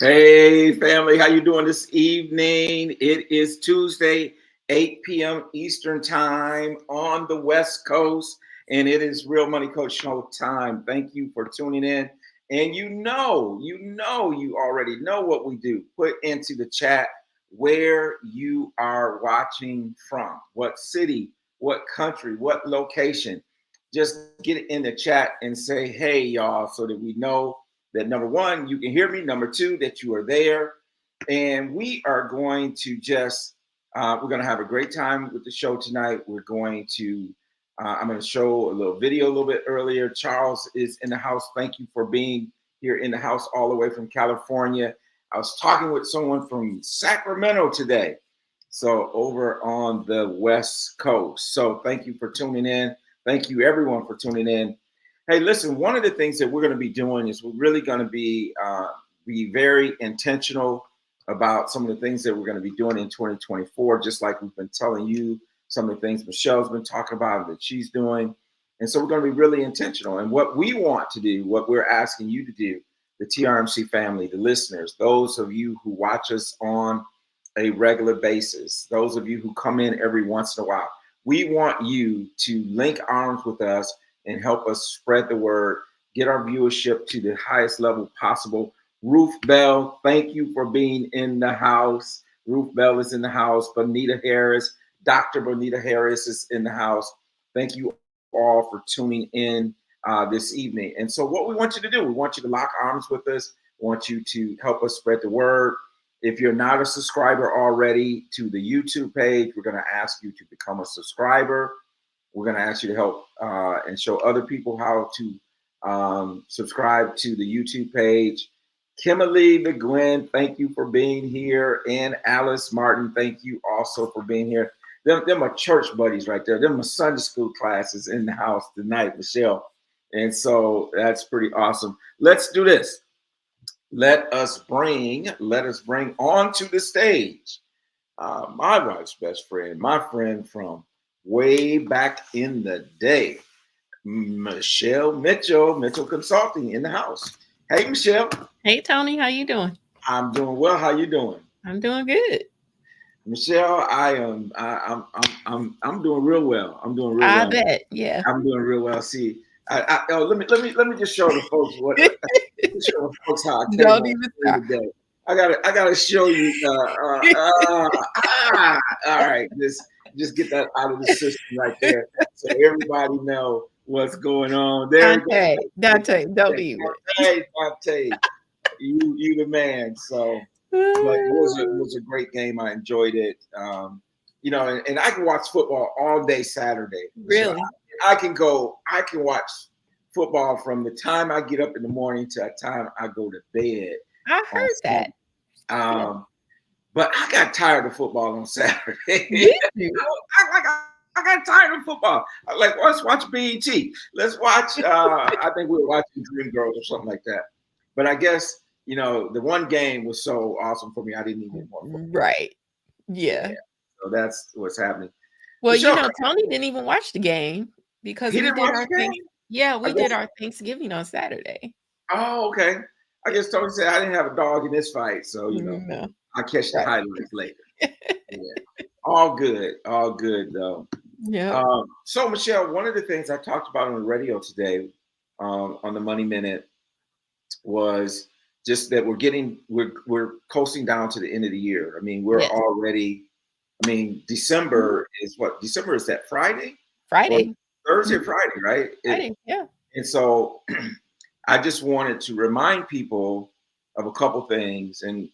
Hey family, how you doing this evening? It is Tuesday, 8 p.m. Eastern time on the West Coast, and it is Real Money Coach Show time. Thank you for tuning in. And you already know what we do. Put into the chat where you are watching from, what city, what country, what location. Just get it in the chat and say, hey, y'all, so that we know that number one, you can hear me. Number two, that you are there. And we are going to we're going to have a great time with the show tonight. I'm going to show a little video a little bit earlier. Charles is in the house. Thank you for being here in the house all the way from California. I was talking with someone from Sacramento today. So over on the West Coast. So thank you for tuning in. Thank you everyone for tuning in. Hey, listen, one of the things that we're going to be doing is we're really going to be very intentional about some of the things that we're going to be doing in 2024, just like we've been telling you some of the things Michelle's been talking about that she's doing. And so we're going to be really intentional. And what we want to do, what we're asking you to do, the TRMC family, the listeners, those of you who watch us on a regular basis, those of you who come in every once in a while, we want you to link arms with us and help us spread the word, get our viewership to the highest level possible. Ruth Bell, thank you for being in the house. Ruth Bell is in the house. Bonita Harris, Dr. Bonita Harris is in the house. Thank you all for tuning in this evening. And so what we want you to do, we want you to lock arms with us. We want you to help us spread the word. If you're not a subscriber already to the YouTube page, we're going to ask you to become a subscriber. We're going to ask you to help and show other people how to subscribe to the YouTube page. Kimberly McGuinn, thank you for being here. And Alice Martin, thank you also for being here. Them are church buddies right there. Them are Sunday school classes in the house tonight, Michelle. And so that's pretty awesome. Let's do this. Let us bring onto the stage my wife's best friend, my friend from way back in the day, Michelle Mitchell, Mitchell Consulting in the house. Hey, Michelle. Hey, Tony, how you doing? I'm doing well. How you doing? I'm doing good. Michelle, I'm doing real well. I'm doing real I well. bet. Yeah. I'm doing real well. See, let me just show the folks show the folks how I came Don't on even stop. today. I gotta show you. All right, just get that out of the system right there, so everybody know what's going on. There Dante, don't even. Hey, Dante, you the man. So, but it was a great game. I enjoyed it. And I can watch football all day Saturday. Really? So I can watch football from the time I get up in the morning to the time I go to bed. I heard that. But I got tired of football on Saturday. I got tired of football. I like, let's watch BET. Let's watch. I think we were watching Dream Girls or something like that. But I guess the one game was so awesome for me. I didn't need any more football. Right. Yeah. So that's what's happening. Well, Tony didn't even watch the game because we did our thing. Yeah, we did our Thanksgiving on Saturday. Oh, okay. I guess Tony said I didn't have a dog in this fight, so No. I'll catch the highlights later. Yeah. All good though. Yeah. So Michelle, one of the things I talked about on the radio today, on the Money Minute, was just that we're coasting down to the end of the year. I mean, we're already. I mean, December is what? December is that Friday? Friday. Thursday, Friday, right? Friday, yeah. And so I just wanted to remind people of a couple things, and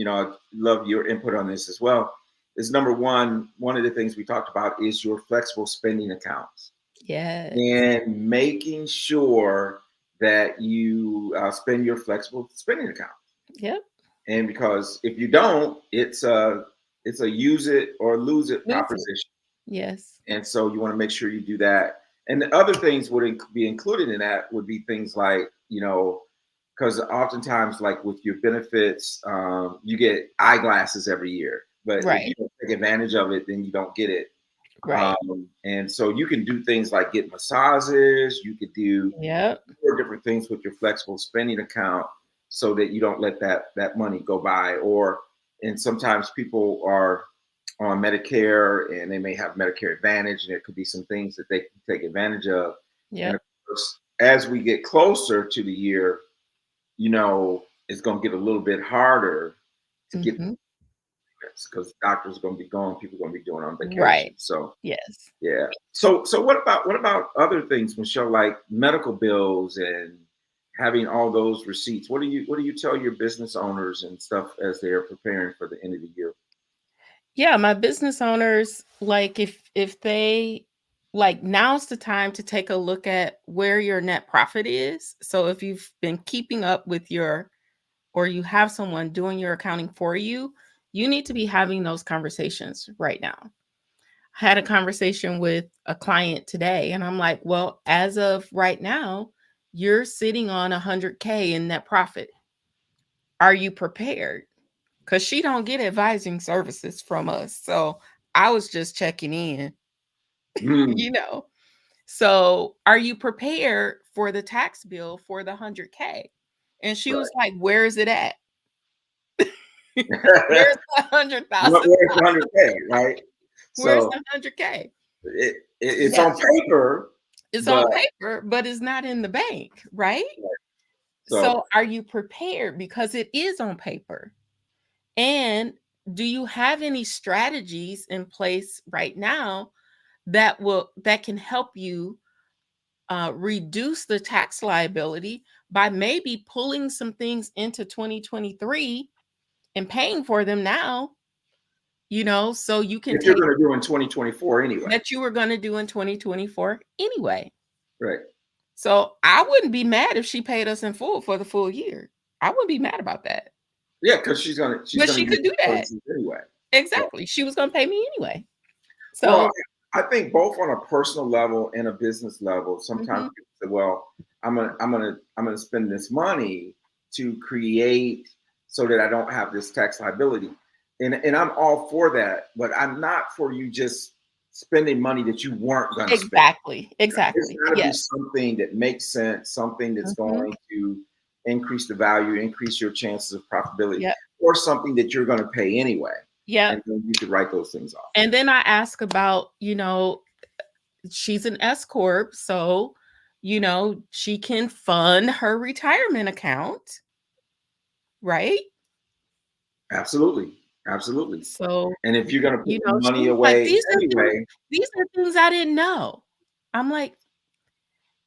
I love your input on this as well. Is number one of the things we talked about is your flexible spending accounts. Yes. And making sure that you spend your flexible spending account. Yep. And because if you don't, it's a use it or lose it proposition. Yes. And so you want to make sure you do that. And the other things would be included in that would be things like, because oftentimes, like with your benefits, you get eyeglasses every year. But if you don't take advantage of it, then you don't get it. Right. And so you can do things like get massages. You could do different things with your flexible spending account so that you don't let that money go by. And sometimes people are on Medicare and they may have Medicare Advantage, and there could be some things that they can take advantage of. And Yep. of course, as we get closer to the year, it's going to get a little bit harder to get Hmm. because doctors are going to be gone, people are going to be doing on vacation. Right. So Yes. yeah. So what about other things, Michelle, like medical bills and having all those receipts? What do you tell your business owners and stuff as they're preparing for the end of the year? Yeah, my business owners, like if they like now's the time to take a look at where your net profit is. So if you've been keeping up with your or you have someone doing your accounting for you, you need to be having those conversations right now. I had a conversation with a client today and I'm like, "Well, as of right now, you're sitting on 100K in net profit. Are you prepared?" Cuz she don't get advising services from us. So, I was just checking in, Hmm. you know. So, are you prepared for the tax bill for the 100K? And she was Right. like, "Where is it at?" Where's the Where's the 100,000? 100K, right? Where's So the 100K? it's Yeah, on paper, it's but on paper, but it's not in the bank, right? so So, are you prepared because it is on paper? And do you have any strategies in place right now that can help you reduce the tax liability by maybe pulling some things into 2023 and paying for them now, so you can if you're take going to do in 2024 anyway, that you were going to do in 2024 anyway. right? So I wouldn't be mad if she paid us in full for the full year. I wouldn't be mad about that. Yeah, because she's But gonna she use could the do that. proceeds anyway. So, Exactly. She was going to pay me anyway. well, So, I think both on a personal level and a business level, sometimes mhm, people say, "Well, I'm gonna spend this money to create so that I don't have this tax liability," and I'm all for that, but I'm not for you just spending money that you weren't gonna spend. exactly. It's Exactly. got to be Yes. something that makes sense, something that's Mhm. going to increase the value, increase your chances of profitability, Yep. or something that you're going to pay anyway. Yep. And then you could write those things off. And then I ask about, she's an S corp, so she can fund her retirement account, right? Absolutely. Absolutely. So, And if you're going to put the she money was like, away anyway, these are things I didn't know. I'm like,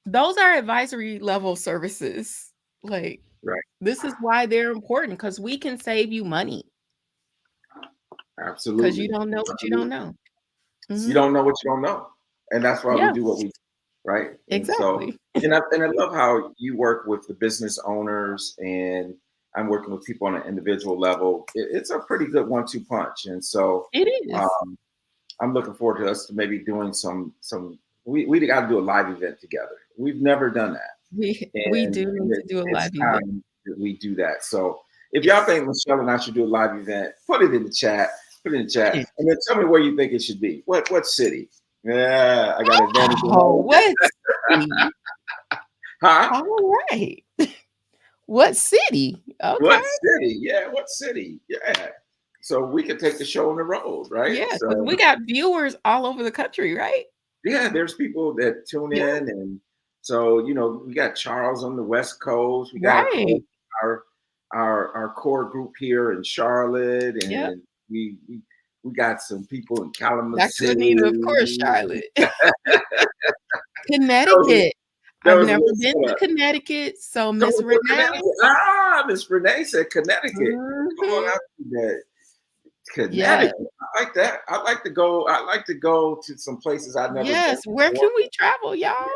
those are advisory level services. Like, right. this is why they're important because we can save you money because you Absolutely. don't know what you don't Absolutely. know. You Mhm. don't know what you don't know. And that's why we Yeah, do what we do, right? And so, exactly. and I love how you work with the business owners, and I'm working with people on an individual level. It's a pretty good 1-2 punch. And so It is. um, I'm looking forward to us to maybe doing we got to do a live event together. We've never done that. We And do need to do a it's live event. time that we do that. So if y'all think Michelle and I should do a live event, put it in the chat. Put it in the chat, and then tell me where you think it should be. What city? Yeah, I got advantage in Oh, all of what city? Huh? All right. What city? Okay. What city? Yeah, what city? Yeah. So we could take the show on the road, right? Yeah, because So we got viewers all over the country, right? yeah, there's people that tune Yeah. in, and so we got Charles on the West Coast. We got Right. our our core group here in Charlotte, Yep. and we got some people in Dr. Kalamazoo. Lanita, of course, Charlotte. Those, Connecticut. I've those never lists, been to Connecticut, so come Miss on, Renee. Connecticut. Miss Renee said Connecticut. Come on Mhm. out to that. Yes. Connecticut. I like that. I like to go. I like to go to some places I've never been Yes. Where before. can we travel, y'all?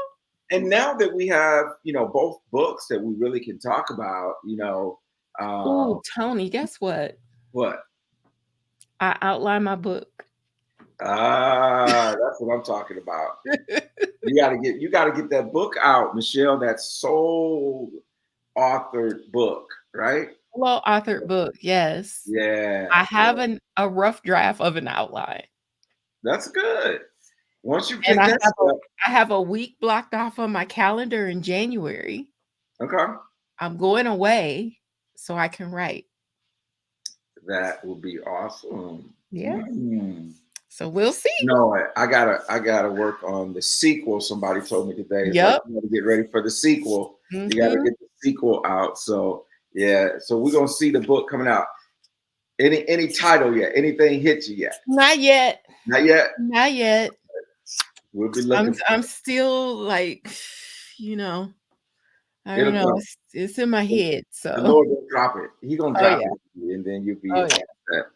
And now that we have, both books that we really can talk about, Ooh, uh, Tony, guess what? what? I outlined my book. That's what I'm talking about. You gotta get that book out, Michelle. That soul authored book, right? Well, authored book, yes. Yeah, I have a rough draft of an outline, that's good. Once you and pick that stuff, I have a week blocked off on my calendar in January. okay. I'm going away, so I can write. That would be awesome. Yeah. Mm. So we'll see. No, I gotta work on the sequel. Somebody told me today. It's like Yep. you gotta get ready for the sequel. You gotta Hmm. get the sequel out. So yeah, so we're gonna see the book coming out. Any title yet? Anything hit you yet? Not yet. Not yet. Not yet. We'll be I'm looking for I'm it. still like, you know, I don't It'll know. come. It's in my head. The So Lord will drop it. He gonna oh drop yeah. it, and then you'll be Oh all yeah. set.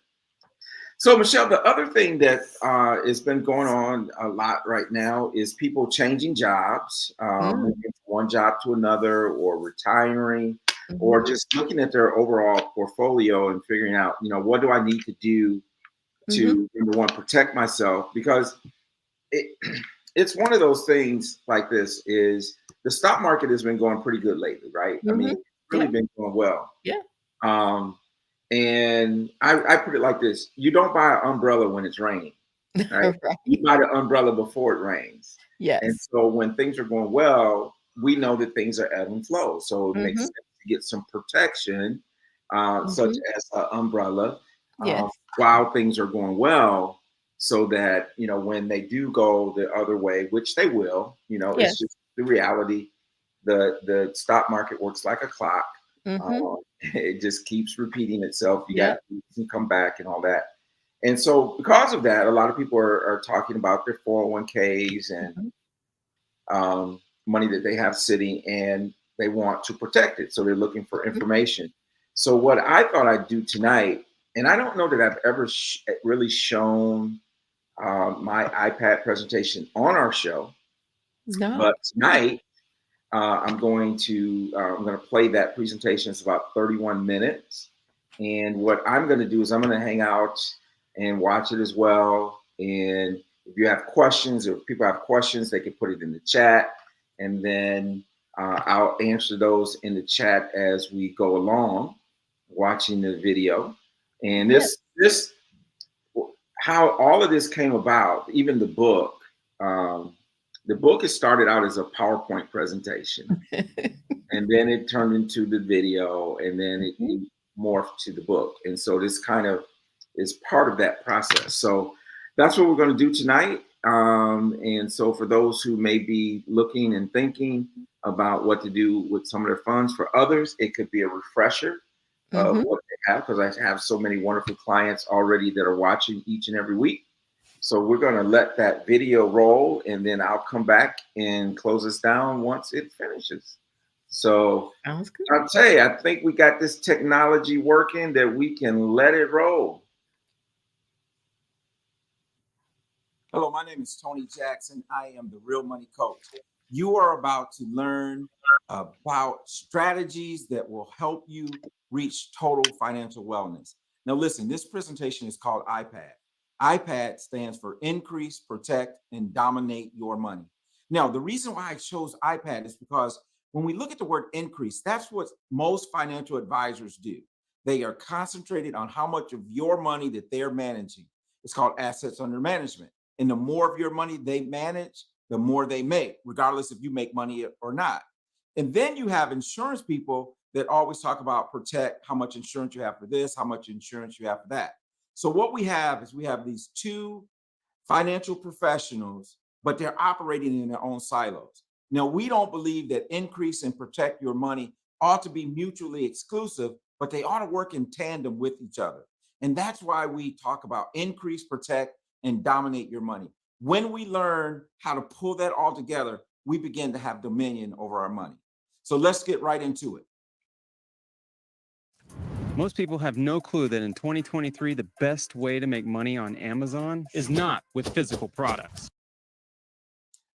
So, Michelle, the other thing that has been going on a lot right now is people changing jobs, Mm, moving from one job to another, or retiring, or mhm, just looking at their overall portfolio and figuring out, what do I need to do mhm, to, number one, protect myself? Because it, it's one of those things like this is the stock market has been going pretty good lately, right? I mean, mhm. it's really Yeah. been going well. Yeah. Um, and I put it like this: you don't buy an umbrella when it's raining, right? You Right. buy the umbrella before it rains. And Yes. so when things are going well, we know that things are ebb and flow. So it makes Mhm, sense to get some protection, such mhm. as an umbrella, Yes. while things are going well, so that, when they do go the other way, which they will, it's Yes. just the reality. The stock market works like a clock. Mhm. It just keeps repeating itself. You got Yep. to come back and all that. And so, because of that, a lot of people are talking about their 401ks and Mhm, money that they have sitting, and they want to protect it. So, they're looking for mhm. information. So, what I thought I'd do tonight, and I don't know that I've ever really shown my iPad presentation on our show, No. but tonight, I'm going to play that presentation. It's about 31 minutes, and what I'm going to do is I'm going to hang out and watch it as well. And if you have questions, or if people have questions, they can put it in the chat, and then I'll answer those in the chat as we go along, watching the video. And Yeah. this how all of this came about, even the book. The book has started out as a PowerPoint presentation, and then it turned into the video, and then Mhm. it morphed to the book. And so this kind of is part of that process. So that's what we're going to do tonight. And so for those who may be looking and thinking about what to do with some of their funds, for others it could be a refresher of Mhm. what they have, because I have so many wonderful clients already that are watching each and every week. So we're going to let that video roll, and then I'll come back and close us down once it finishes. So Sounds good. I'll tell you, I think we got this technology working that we can let it roll. Hello, my name is Tony Jackson. I am the Real Money Coach. You are about to learn about strategies that will help you reach total financial wellness. Now, listen, this presentation is called iPad. iPad stands for Increase, Protect, and Dominate Your Money. Now, the reason why I chose iPad is because when we look at the word increase, that's what most financial advisors do. They are concentrated on how much of your money that they're managing. It's called assets under management. And the more of your money they manage, the more they make, regardless if you make money or not. And then you have insurance people that always talk about protect, how much insurance you have for this, how much insurance you have for that. So what we have is we have these two financial professionals, but they're operating in their own silos. Now, we don't believe that increase and protect your money ought to be mutually exclusive, but they ought to work in tandem with each other. And that's why we talk about increase, protect, and dominate your money. When we learn how to pull that all together, we begin to have dominion over our money. So let's get right into it. Most people have no clue that in 2023, the best way to make money on Amazon is not with physical products.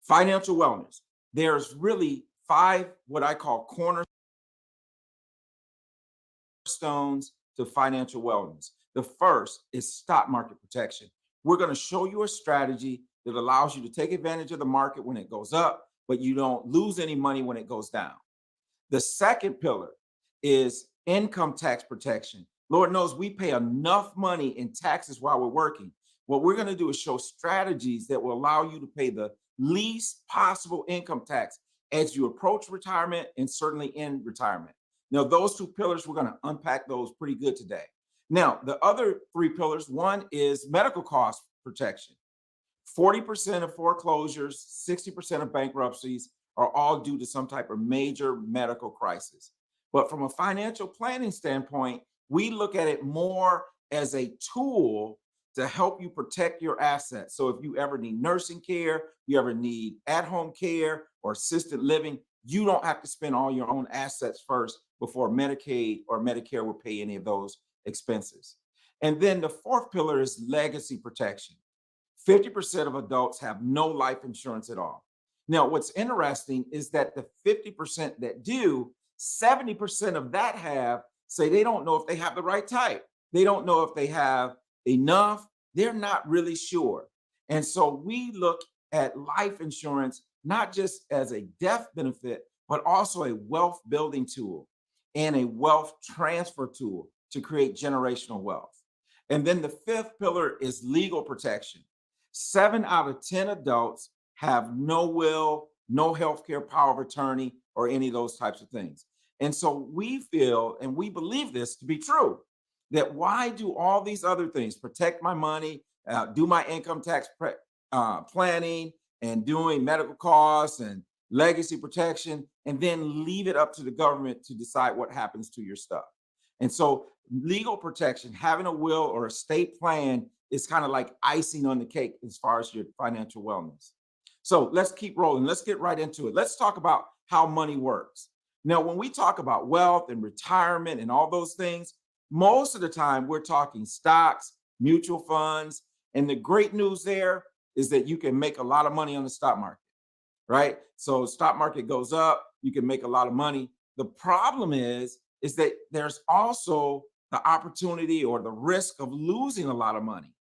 Financial wellness. There's really 5 what I call cornerstones to financial wellness. The first is stock market protection. We're going to show you a strategy that allows you to take advantage of the market when it goes up, but you don't lose any money when it goes down. The second pillar is income tax protection. Lord knows we pay enough money in taxes while we're working. What we're going to do is show strategies that will allow you to pay the least possible income tax as you approach retirement and certainly in retirement. Now, those two pillars, we're going to unpack those pretty good today. Now, the other three pillars, one is medical cost protection. 40% of foreclosures, 60% of bankruptcies are all due to some type of major medical crisis. But from a financial planning standpoint, we look at it more as a tool to help you protect your assets. So if you ever need nursing care, you ever need at-home care or assisted living, you don't have to spend all your own assets first before Medicaid or Medicare will pay any of those expenses. And then the fourth pillar is legacy protection. 50% of adults have no life insurance at all. Now, what's interesting is that the 50% that do, 70% of that have say they don't know if they have the right type. They don't know if they have enough. They're not really sure. And so we look at life insurance not just as a death benefit, but also a wealth building tool and a wealth transfer tool to create generational wealth. And then the fifth pillar is legal protection. 7 out of 10 adults have no will, no healthcare power of attorney, or any of those types of things. And so we feel, and we believe this to be true, that why do all these other things, protect my money, do my income tax planning, and doing medical costs and legacy protection, and then leave it up to the government to decide what happens to your stuff. And so legal protection, having a will or estate plan is kind of like icing on the cake as far as your financial wellness. So let's keep rolling. Let's get right into it. Let's talk about how money works. Now, when we talk about wealth and retirement and all those things, most of the time we're talking stocks, mutual funds. And the great news there is that you can make a lot of money on the stock market, right? So stock market goes up, you can make a lot of money. The problem is that there's also the opportunity or the risk of losing a lot of money.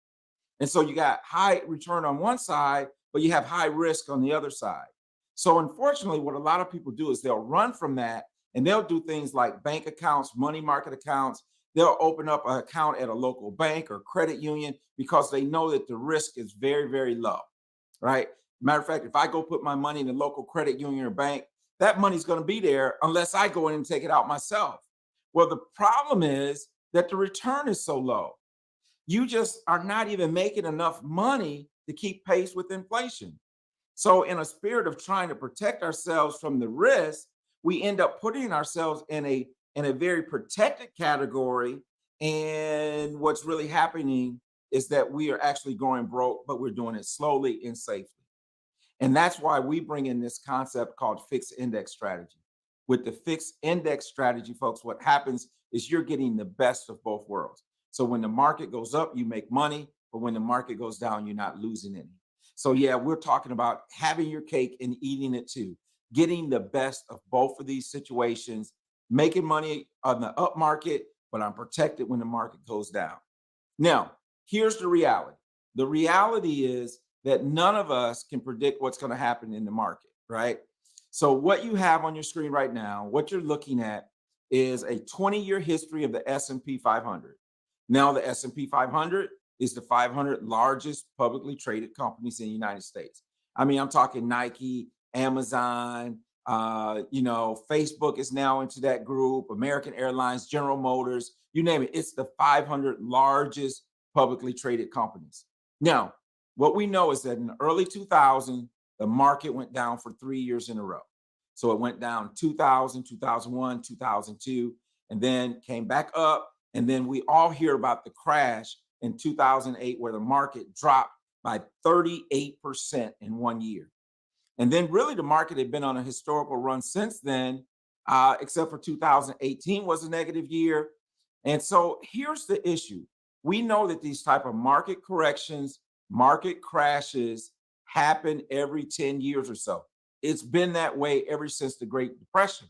And so you got high return on one side, but you have high risk on the other side. So unfortunately, what a lot of people do is they'll run from that and they'll do things like bank accounts, money market accounts. They'll open up an account at a local bank or credit union because they know that the risk is very, very low, right? Matter of fact, if I go put my money in a local credit union or bank, that money's going to be there unless I go in and take it out myself. Well, the problem is that the return is so low. You just are not even making enough money to keep pace with inflation. So in a spirit of trying to protect ourselves from the risk, we end up putting ourselves in a very protected category. And what's really happening is that we are actually going broke, but we're doing it slowly and safely. And that's why we bring in this concept called fixed index strategy. With the fixed index strategy, folks, what happens is you're getting the best of both worlds. So when the market goes up, you make money, but when the market goes down, you're not losing any. So yeah, we're talking about having your cake and eating it too, getting the best of both of these situations, making money on the up market, but I'm protected when the market goes down. Now, here's the reality. The reality is that none of us can predict what's going to happen in the market, right? So what you have on your screen right now, what you're looking at is a 20-year history of the S&P 500. Now, the S&P 500 is the 500 largest publicly traded companies in the United States. I mean, I'm talking Nike, Amazon, Facebook is now into that group, American Airlines, General Motors, you name it. It's the 500 largest publicly traded companies. Now, what we know is that in the early 2000s, the market went down for 3 years in a row. So it went down 2000, 2001, 2002, and then came back up. And then we all hear about the crash in 2008, where the market dropped by 38% in 1 year. And then really the market had been on a historical run since then, except for 2018 was a negative year. And so here's the issue. We know that these type of market corrections, market crashes happen every 10 years or so. It's been that way ever since the Great Depression.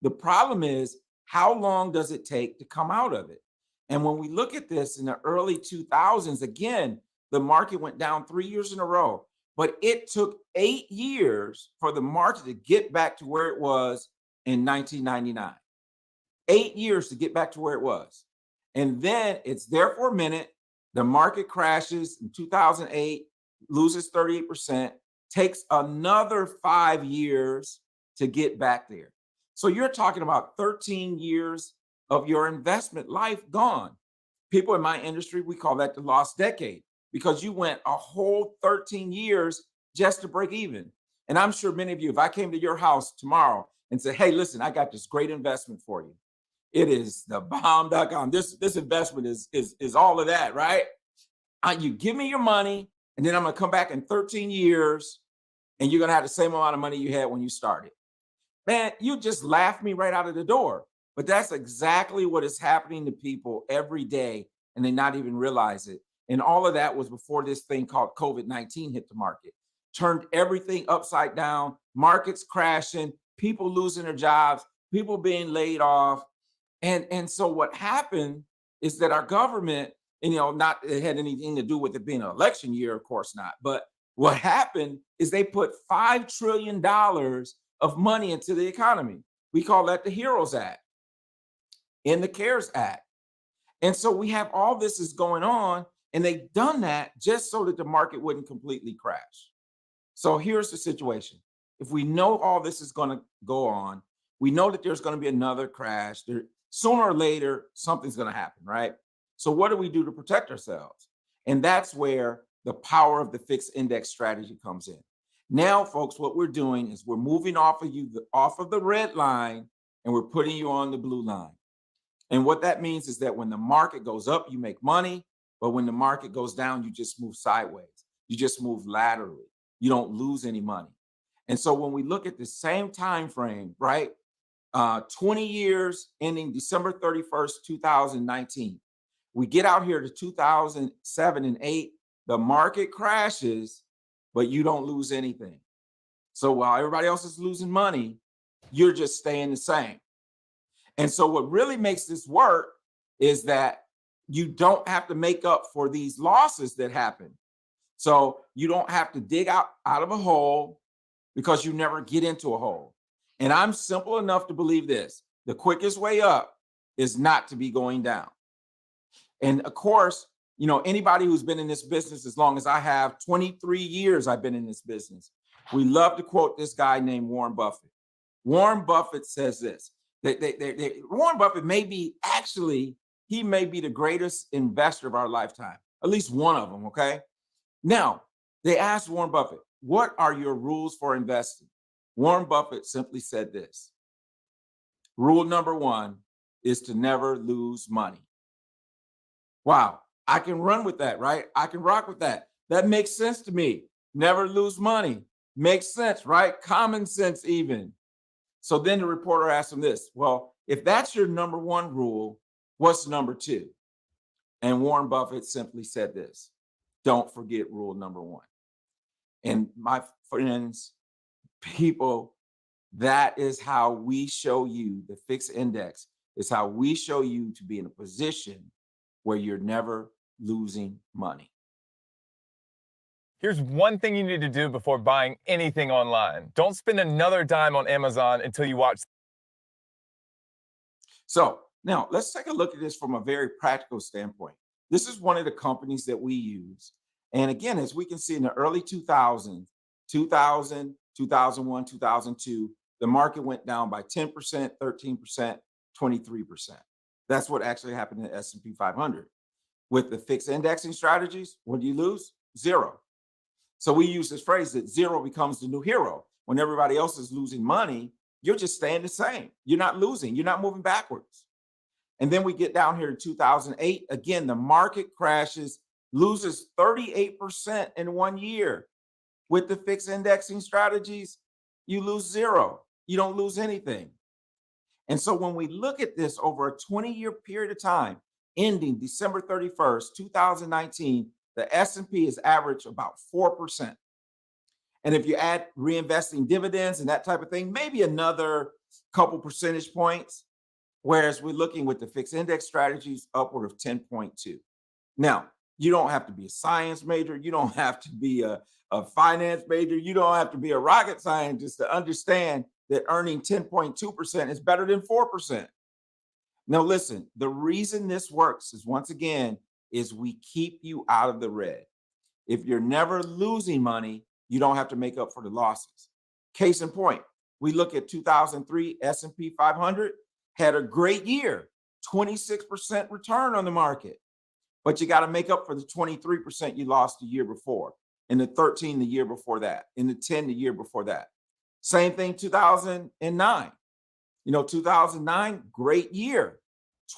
The problem is, how long does it take to come out of it? And when we look at this in the early 2000s, again, the market went down 3 years in a row, but it took 8 years for the market to get back to where it was in 1999. 8 years to get back to where it was. And then it's there for a minute. The market crashes in 2008, loses 38%, takes another 5 years to get back there. So you're talking about 13 years of your investment life gone. People in my industry, we call that the lost decade, because you went a whole 13 years just to break even. And I'm sure many of you, if I came to your house tomorrow and said, hey, listen, I got this great investment for you. It is the bomb.com. This investment is all of that, right? You give me your money, and then I'm going to come back in 13 years, and you're going to have the same amount of money you had when you started. Man, you just laughed me right out of the door. But that's exactly what is happening to people every day, and they not even realize it. And all of that was before this thing called COVID-19 hit the market. Turned everything upside down, markets crashing, people losing their jobs, people being laid off. And so what happened is that our government, and not it had anything to do with it being an election year, of course not. But what happened is they put $5 trillion of money into the economy. We call that the HEROES Act and the CARES Act. And so we have all this is going on, and they've done that just so that the market wouldn't completely crash. So here's the situation. If we know all this is going to go on, we know that there's going to be another crash. Sooner or later, something's going to happen, right? So what do we do to protect ourselves? And that's where the power of the fixed index strategy comes in. Now, folks, what we're doing is we're moving off of the red line, and we're putting you on the blue line. And what that means is that when the market goes up, you make money, but when the market goes down, you just move sideways. You just move laterally. You don't lose any money. And so when we look at the same time frame, right, 20 years ending December 31st, 2019, we get out here to 2007 and 8, the market crashes, but you don't lose anything. So while everybody else is losing money, you're just staying the same. And so what really makes this work is that you don't have to make up for these losses that happen. So you don't have to dig out of a hole because you never get into a hole. And I'm simple enough to believe this: the quickest way up is not to be going down. And of course, anybody who's been in this business as long as I have, 23 years I've been in this business, we love to quote this guy named Warren Buffett. Warren Buffett says this: Warren Buffett he may be the greatest investor of our lifetime, at least one of them, okay? Now, they asked Warren Buffett, what are your rules for investing? Warren Buffett simply said this: rule number 1 is to never lose money. Wow, I can run with that, right? I can rock with that. That makes sense to me. Never lose money. Makes sense, right? Common sense even. So then the reporter asked him this: well, if that's your number 1 rule, what's number 2? And Warren Buffett simply said this: don't forget rule number 1. And my friends, people, that is how we show you the fixed index, is how we show you to be in a position where you're never losing money. Here's one thing you need to do before buying anything online. Don't spend another dime on Amazon until you watch. So now let's take a look at this from a very practical standpoint. This is one of the companies that we use. And again, as we can see in the early 2000s, 2000, 2001, 2002, the market went down by 10%, 13%, 23%. That's what actually happened in the S&P 500. With the fixed indexing strategies, what do you lose? Zero. So we use this phrase that zero becomes the new hero. When everybody else is losing money, you're just staying the same. You're not losing. You're not moving backwards. And then we get down here to 2008. Again, the market crashes, loses 38% in 1 year. With the fixed indexing strategies, you lose zero. You don't lose anything. And so when we look at this over a 20-year period of time, ending December 31st, 2019, the S&P is average about 4%. And if you add reinvesting dividends and that type of thing, maybe another couple percentage points. Whereas we're looking with the fixed index strategies upward of 10.2. Now, you don't have to be a science major. You don't have to be a finance major. You don't have to be a rocket scientist to understand that earning 10.2% is better than 4%. Now, listen, the reason this works is, once again, is we keep you out of the red. If you're never losing money, you don't have to make up for the losses. Case in point, we look at 2003, S&P 500 had a great year, 26% return on the market. But you got to make up for the 23% you lost the year before, and the 13 the year before that, and the 10 the year before that. Same thing 2009. 2009, great year,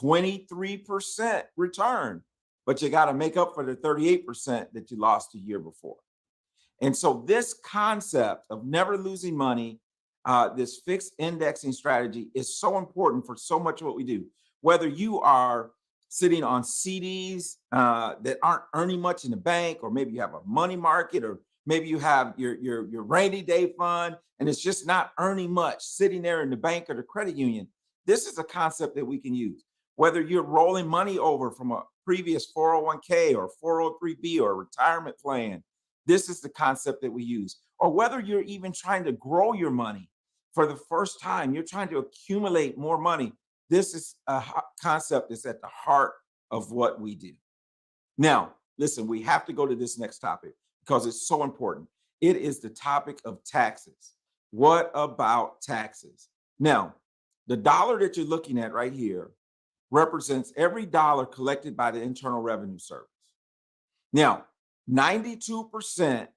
23% return, but you got to make up for the 38% that you lost the year before. And so this concept of never losing money, this fixed indexing strategy is so important for so much of what we do. Whether you are sitting on CDs that aren't earning much in the bank, or maybe you have a money market, or maybe you have your rainy day fund and it's just not earning much sitting there in the bank or the credit union. This is a concept that we can use. Whether you're rolling money over from a previous 401k or 403b or a retirement plan, this is the concept that we use. Or whether you're even trying to grow your money for the first time, you're trying to accumulate more money. This is a concept that's at the heart of what we do. Now, listen, we have to go to this next topic because it's so important. It is the topic of taxes. What about taxes? Now, the dollar that you're looking at right here represents every dollar collected by the Internal Revenue Service. Now, 92%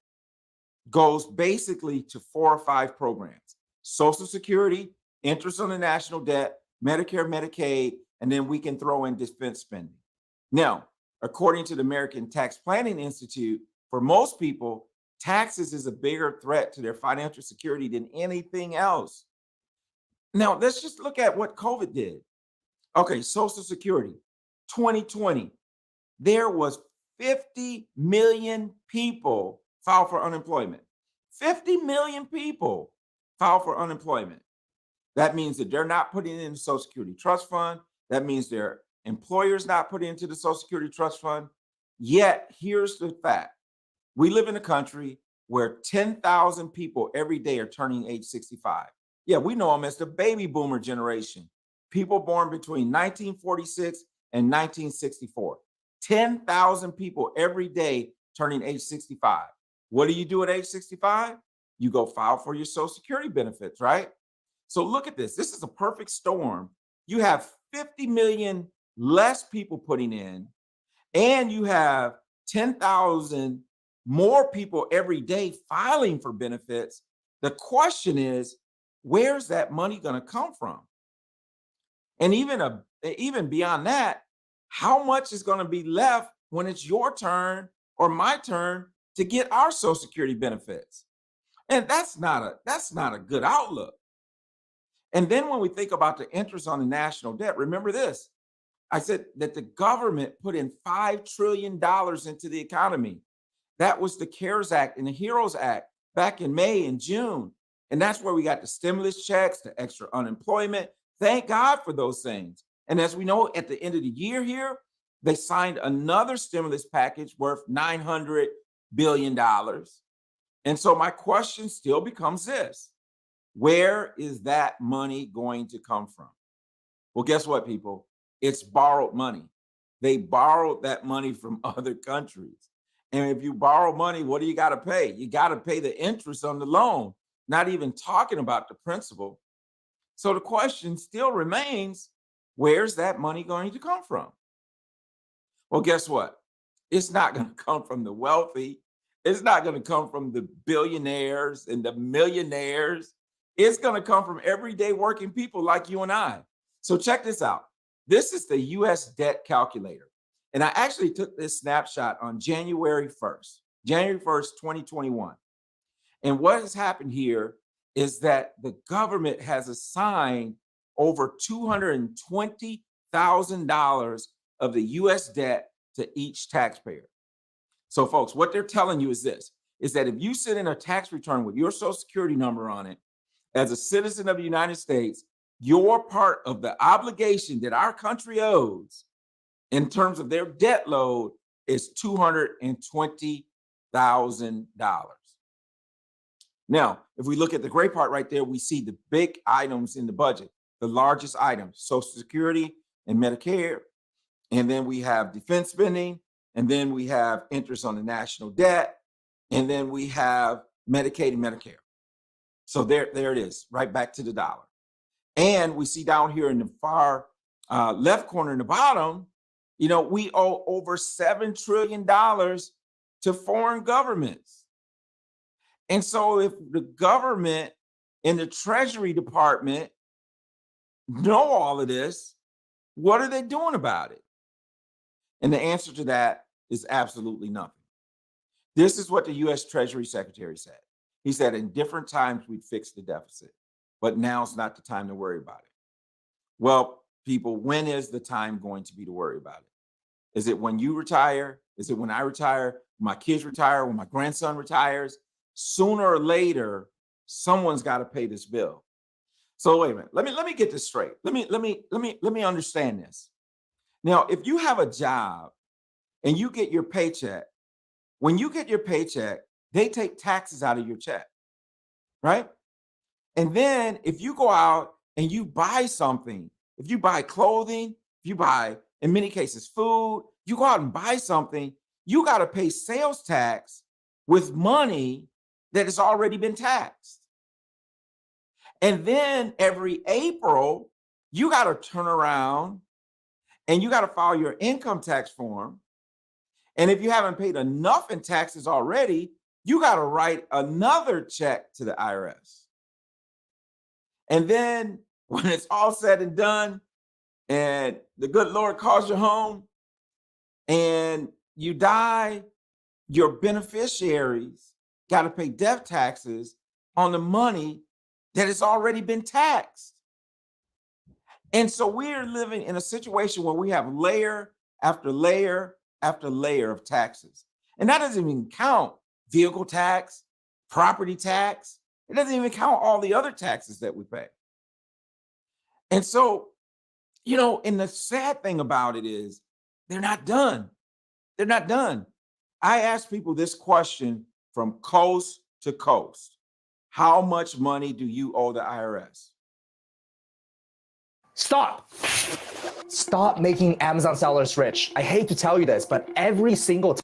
goes basically to 4 or 5 programs: Social Security, interest on the national debt, Medicare, Medicaid, and then we can throw in defense spending. Now, according to the American Tax Planning Institute, for most people, taxes is a bigger threat to their financial security than anything else. Now, let's just look at what COVID did. Okay, Social Security, 2020, there was 50 million people filed for unemployment. 50 million people filed for unemployment. That means that they're not putting in the Social Security Trust Fund. That means their employer's not putting into the Social Security Trust Fund. Yet, here's the fact. We live in a country where 10,000 people every day are turning age 65. Yeah, we know them as the baby boomer generation. People born between 1946 and 1964. 10,000 people every day turning age 65. What do you do at age 65? You go file for your Social Security benefits, right? So look at this. This is a perfect storm. You have 50 million less people putting in, and you have 10,000 more people every day filing for benefits. The question is, where's that money going to come from? And even beyond that, how much is going to be left when it's your turn or my turn to get our Social Security benefits? And that's not a good outlook. And then when we think about the interest on the national debt, remember this. I said that the government put in $5 trillion into the economy. That was the CARES Act and the HEROES Act back in May and June. And that's where we got the stimulus checks, the extra unemployment. Thank God for those things. And as we know, at the end of the year here, they signed another stimulus package worth $900 billion. And so my question still becomes this: where is that money going to come from? Well, guess what, people? It's borrowed money. They borrowed that money from other countries. And if you borrow money, what do you got to pay? You got to pay the interest on the loan, not even talking about the principal. So the question still remains, where's that money going to come from? Well, guess what? It's not going to come from the wealthy. It's not going to come from the billionaires and the millionaires. It's going to come from everyday working people like you and I. So check this out. This is the U.S. debt calculator. And I actually took this snapshot on January 1st, 2021. And what has happened here is that the government has assigned over $220,000 of the U.S. debt to each taxpayer. So folks, what they're telling you is this, is that if you send in a tax return with your Social Security number on it, as a citizen of the United States, your part of the obligation that our country owes in terms of their debt load is $220,000. Now, if we look at the gray part right there, we see the big items in the budget, the largest items, Social Security and Medicare. And then we have defense spending. And then we have interest on the national debt. And then we have Medicaid and Medicare. So there it is, right back to the dollar. And we see down here in the far left corner in the bottom, we owe over $7 trillion to foreign governments. And so if the government and the Treasury Department know all of this, what are they doing about it? And the answer to that is absolutely nothing. This is what the US Treasury Secretary said. He said in different times we'd fix the deficit, but now's not the time to worry about it. Well, people, when is the time going to be to worry about it? Is it when you retire? Is it when I retire? When my kids retire? When my grandson retires? Sooner or later, someone's got to pay this bill. So wait a minute. Let me get this straight. Let me understand this. Now, if you have a job and you get your paycheck, when you get your paycheck, they take taxes out of your check, right? And then if you go out and you buy something, if you buy clothing, if you buy, in many cases, food, you go out and buy something, you got to pay sales tax with money that has already been taxed. And then every April, you got to turn around and you got to file your income tax form. And if you haven't paid enough in taxes already, you got to write another check to the IRS. And then when it's all said and done, and the good Lord calls you home and you die, your beneficiaries got to pay death taxes on the money that has already been taxed. And so we're living in a situation where we have layer after layer after layer of taxes. And that doesn't even count vehicle tax, property tax. It doesn't even count all the other taxes that we pay. And so, and the sad thing about it is they're not done. They're not done. I ask people this question from coast to coast. How much money do you owe the IRS? Stop. Stop making Amazon sellers rich. I hate to tell you this, but every single time.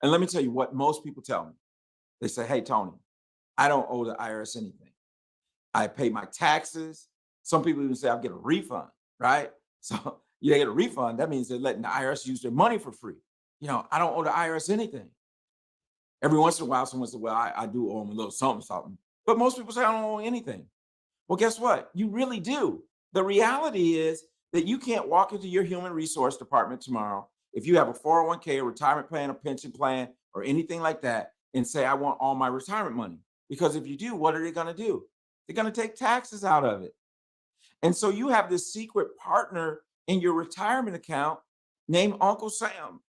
And let me tell you what most people tell me. They say, hey, Tony, I don't owe the IRS anything. I pay my taxes. Some people even say I'll get a refund, right? So you get a refund. That means they're letting the IRS use their money for free. I don't owe the IRS anything. Every once in a while, someone says, well, I do owe them a little something. But most people say I don't owe anything. Well, guess what? You really do. The reality is that you can't walk into your human resource department tomorrow if you have a 401k, a retirement plan, a pension plan, or anything like that, and say, I want all my retirement money. Because if you do, what are they going to do? They're going to take taxes out of it. And so you have this secret partner in your retirement account named Uncle Sam.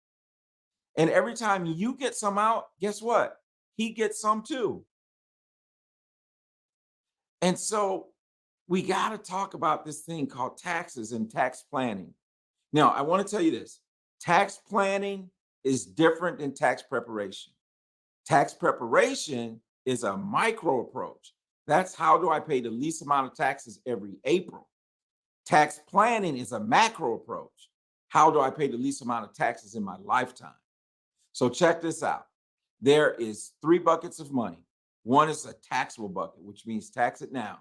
And every time you get some out, guess what? He gets some too. And so we got to talk about this thing called taxes and tax planning. Now, I want to tell you this. Tax planning is different than tax preparation. Tax preparation is a micro approach. That's how do I pay the least amount of taxes every April. Tax planning is a macro approach. How do I pay the least amount of taxes in my lifetime? So check this out. There is 3 buckets of money. One is a taxable bucket, which means tax it now.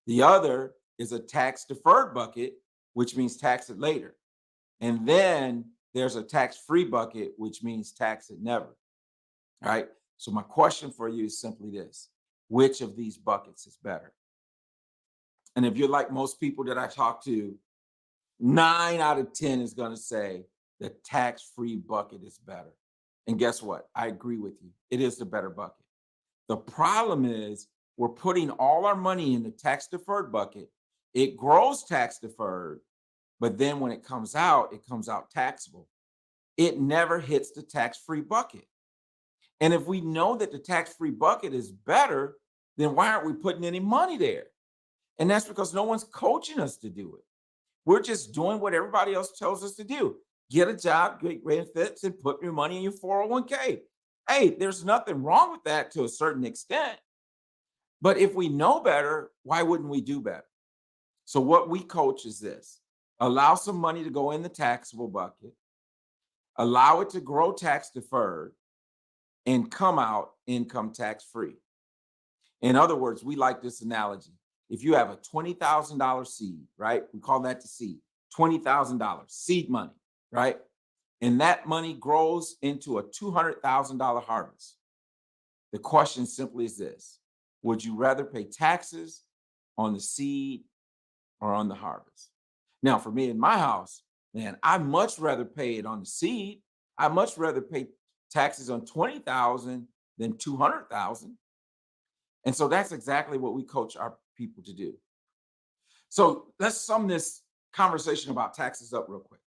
The other is a tax deferred bucket, which means tax it later. And then there's a tax-free bucket, which means tax it never. All right. So my question for you is simply this. Which of these buckets is better? And if you're like most people that I talk to, 9 out of 10 is going to say the tax-free bucket is better. And guess what? I agree with you. It is the better bucket. The problem is we're putting all our money in the tax-deferred bucket. It grows tax-deferred, but then when it comes out taxable. It never hits the tax-free bucket. And if we know that the tax-free bucket is better, then why aren't we putting any money there? And that's because no one's coaching us to do it. We're just doing what everybody else tells us to do. Get a job, get benefits, and put your money in your 401k. Hey, there's nothing wrong with that to a certain extent. But if we know better, why wouldn't we do better? So what we coach is this. Allow some money to go in the taxable bucket. Allow it to grow tax deferred and come out income tax free. In other words, we like this analogy. If you have a $20,000 seed, right? We call that the seed, $20,000 seed money, right? And that money grows into a $200,000 harvest. The question simply is this: would you rather pay taxes on the seed or on the harvest? Now, for me in my house, man, I'd much rather pay it on the seed. I'd much rather pay taxes on 20,000 than 200,000. And so that's exactly what we coach our people to do. So let's sum this conversation about taxes up real quick.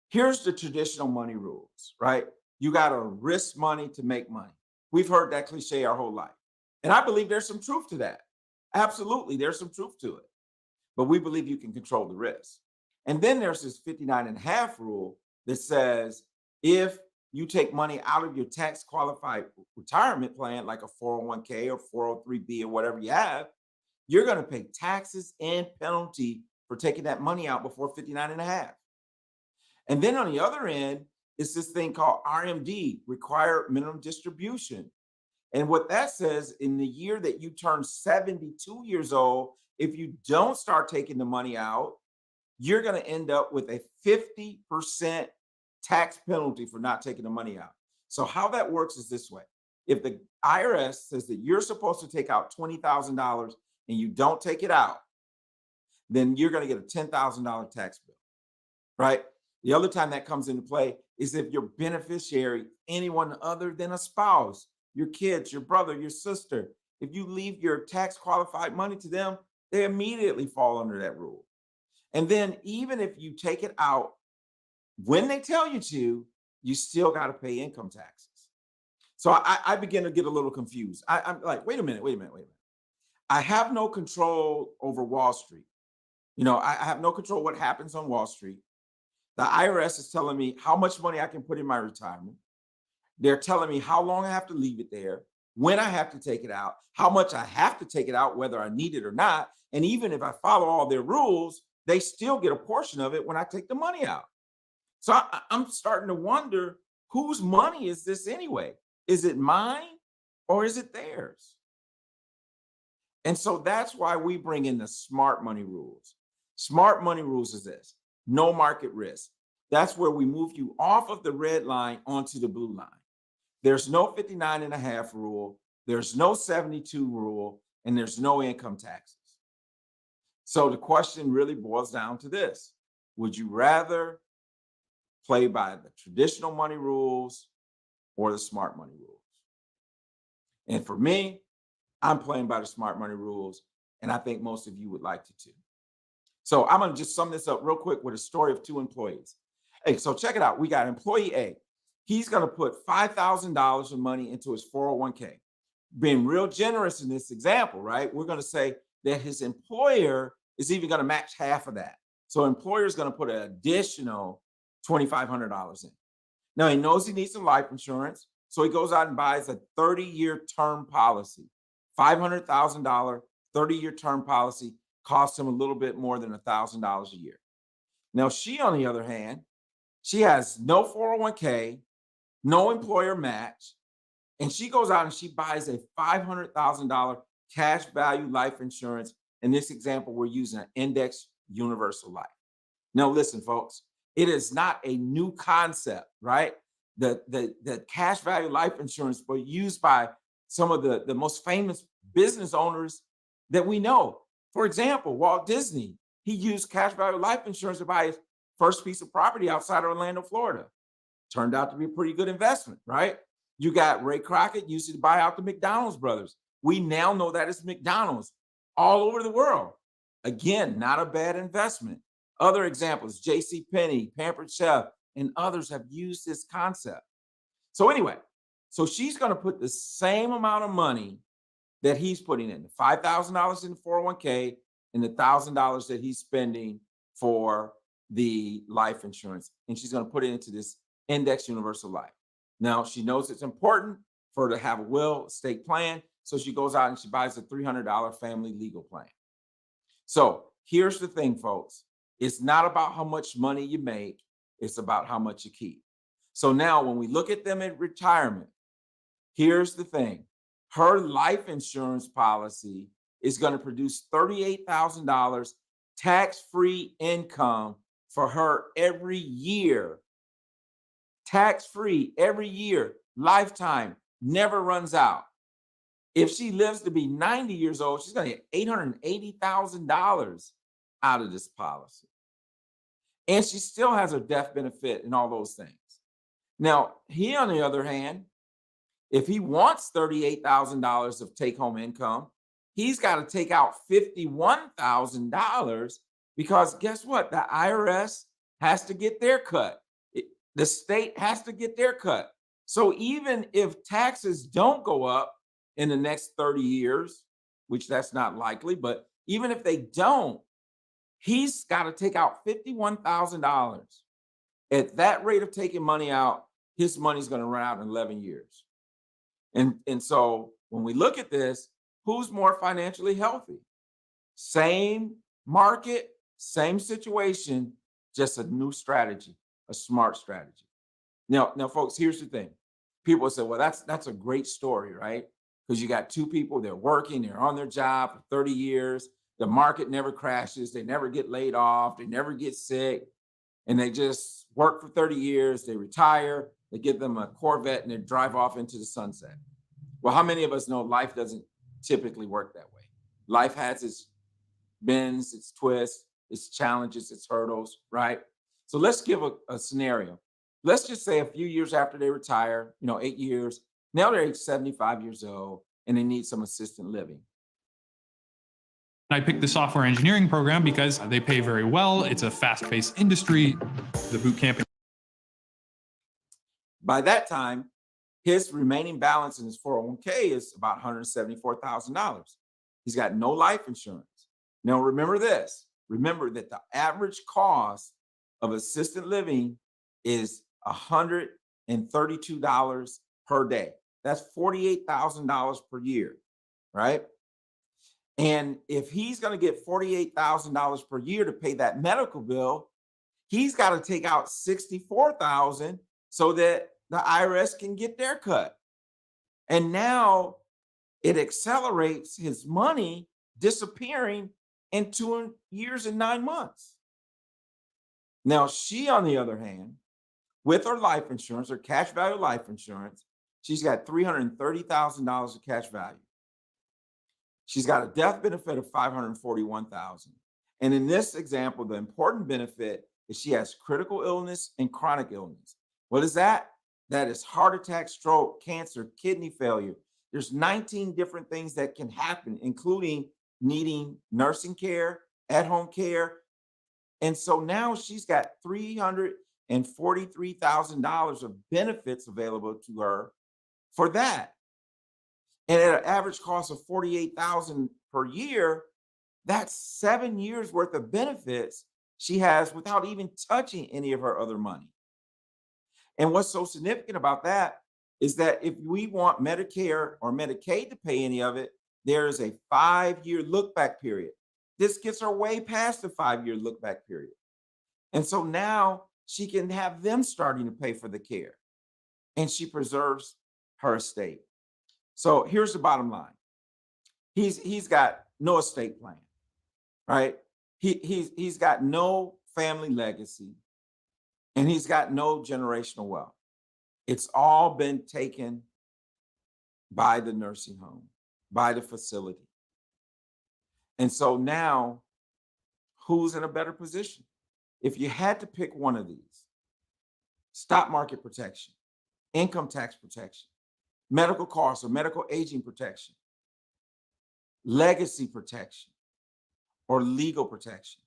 Here's the traditional money rules, right? You got to risk money to make money. We've heard that cliche our whole life. And I believe there's some truth to that. Absolutely, there's some truth to it. But we believe you can control the risk. And then there's this 59.5 rule that says if you take money out of your tax qualified retirement plan, like a 401k or 403b or whatever you have, you're going to pay taxes and penalty for taking that money out before 59.5. And then on the other end, it's this thing called RMD, required minimum distribution. And what that says, in the year that you turn 72 years old, if you don't start taking the money out, you're going to end up with a 50% tax penalty for not taking the money out. So how that works is this way. If the IRS says that you're supposed to take out $20,000 and you don't take it out, then you're going to get a $10,000 tax bill, right? The other time that comes into play is if your beneficiary, anyone other than a spouse, your kids, your brother, your sister, if you leave your tax qualified money to them, they immediately fall under that rule. And then even if you take it out when they tell you to, you still got to pay income taxes. So I begin to get a little confused. I'm like, wait a minute. I have no control over Wall Street. I have no control what happens on Wall Street. The IRS is telling me how much money I can put in my retirement. They're telling me how long I have to leave it there, when I have to take it out, how much I have to take it out, whether I need it or not. And even if I follow all their rules, they still get a portion of it when I take the money out. So I'm starting to wonder, whose money is this anyway? Is it mine or is it theirs? And so that's why we bring in the smart money rules. Smart money rules is this: no market risk. That's where we move you off of the red line onto the blue line. There's no 59.5 rule. There's no 72 rule, and there's no income taxes. So the question really boils down to this: would you rather play by the traditional money rules or the smart money rules? And for me, I'm playing by the smart money rules, and I think most of you would like to too. So I'm going to just sum this up real quick with a story of two employees. Hey, so check it out. We got employee A. He's going to put $5,000 of money into his 401k. Being real generous in this example, right? We're going to say that his employer is even going to match half of that. So employer is going to put an additional $2,500 in. Now he knows he needs some life insurance, so he goes out and buys a 30-year term policy. $500,000 30-year term policy costs him a little bit more than $1,000 a year. Now she, on the other hand, she has no 401k, no employer match, and she goes out and she buys a $500,000 cash value life insurance. In this example, we're using an index universal life. Now, listen, folks, it is not a new concept, right? The cash value life insurance was used by some of the most famous business owners that we know. For example, Walt Disney, he used cash value life insurance to buy his first piece of property outside of Orlando, Florida. Turned out to be a pretty good investment, right? You got Ray Crockett used it to buy out the McDonald's brothers. We now know that it's McDonald's all over the world. Again, not a bad investment. Other examples, J.C. Penney, Pampered Chef, and others have used this concept. So anyway, so she's going to put the same amount of money that he's putting in, the $5,000 in the 401k and the $1,000 that he's spending for the life insurance. And she's going to put it into this index universal life. Now, she knows it's important for her to have a will, estate plan. So she goes out and she buys a $300 family legal plan. So here's the thing, folks. It's not about how much money you make. It's about how much you keep. So now when we look at them in retirement, here's the thing. Her life insurance policy is going to produce $38,000 tax-free income for her every year. Tax-free every year, lifetime, never runs out. If she lives to be 90 years old, she's going to get $880,000 out of this policy. And she still has her death benefit and all those things. Now, he, on the other hand, if he wants $38,000 of take-home income, he's got to take out $51,000 because guess what? The IRS has to get their cut. The state has to get their cut. So even if taxes don't go up in the next 30 years, which that's not likely, but even if they don't, he's got to take out $51,000. At that rate of taking money out, his money's going to run out in 11 years. And so when we look at this, who's more financially healthy? Same market, same situation, just a new strategy, a smart strategy. Now, folks, here's the thing. People say, well, that's a great story, right? Because you got two people, they're working, they're on their job for 30 years. The market never crashes. They never get laid off. They never get sick. And they just work for 30 years. They retire. They give them a Corvette and they drive off into the sunset. Well, how many of us know life doesn't typically work that way? Life has its bends, its twists, its challenges, its hurdles, right? So let's give a scenario. Let's just say a few years after they retire, 8 years, now they're 75 years old and they need some assisted living. I picked the software engineering program because they pay very well. It's a fast-paced industry. The boot camp. By that time, his remaining balance in his 401k is about $174,000. He's got no life insurance. Now, remember this. Remember that the average cost of assisted living is $132 per day. That's $48,000 per year, right? And if he's going to get $48,000 per year to pay that medical bill, he's got to take out $64,000 so that the IRS can get their cut. And now it accelerates his money disappearing in 2 years and 9 months. Now, she, on the other hand, with her life insurance, her cash value life insurance, she's got $330,000 of cash value. She's got a death benefit of $541,000. And in this example, the important benefit is she has critical illness and chronic illness. What is that? That is heart attack, stroke, cancer, kidney failure. There's 19 different things that can happen, including needing nursing care, at-home care. And so now she's got $343,000 of benefits available to her for that. And at an average cost of $48,000 per year, that's 7 years worth of benefits she has without even touching any of her other money. And what's so significant about that is that if we want Medicare or Medicaid to pay any of it, there is a 5-year look-back period. This gets her way past the 5-year look-back period. And so now she can have them starting to pay for the care, and she preserves her estate. So here's the bottom line. He's got no estate plan, right? He's got no family legacy, and he's got no generational wealth. It's all been taken by the nursing home, by the facility. And so now, who's in a better position? If you had to pick one of these, stock market protection, income tax protection, medical costs or medical aging protection, legacy protection, or legal protection.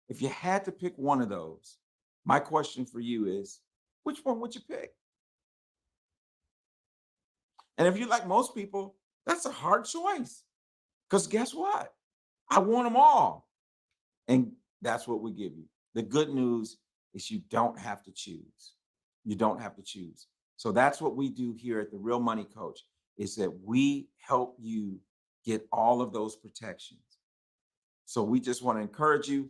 If you had to pick one of those, my question for you is, which one would you pick? And if you're like most people, that's a hard choice. Because guess what? I want them all. And that's what we give you. The good news is you don't have to choose. You don't have to choose. So that's what we do here at the Real Money Coach, is that we help you get all of those protections. So we just want to encourage you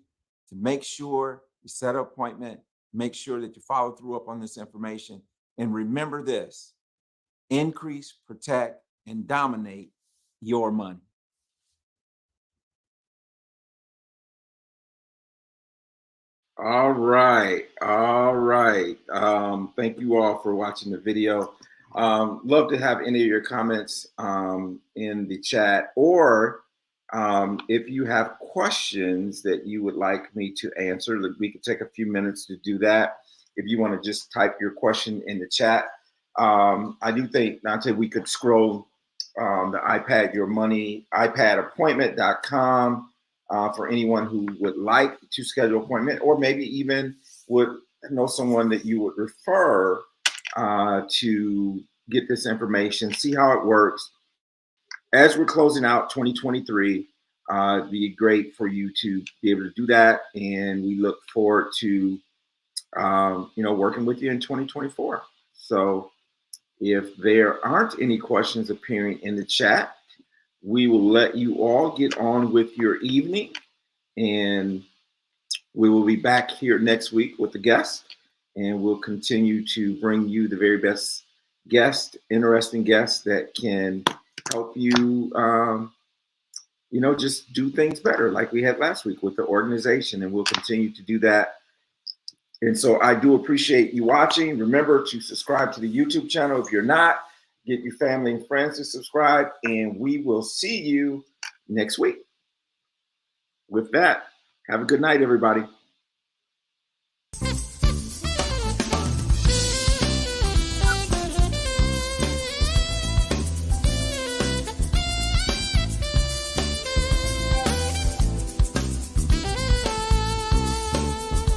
to make sure you set an appointment, make sure that you follow through up on this information. And remember this: increase, protect, and dominate your money. All right. All right. Thank you all for watching the video. Love to have any of your comments in the chat, or if you have questions that you would like me to answer, we could take a few minutes to do that. If you want to just type your question in the chat. I do think, Dante, we could scroll the iPadappointment.com for anyone who would like to schedule an appointment, or maybe even would know someone that you would refer to get this information, see how it works. As we're closing out 2023, it'd be great for you to be able to do that. And we look forward to, working with you in 2024. So if there aren't any questions appearing in the chat, we will let you all get on with your evening, and we will be back here next week with the guest, and we'll continue to bring you the very best guests, interesting guests that can help you, just do things better like we had last week with the organization, and we'll continue to do that. And so I do appreciate you watching. Remember to subscribe to the YouTube channel if you're not. Get your family and friends to subscribe, and we will see you next week. With that, have a good night, everybody.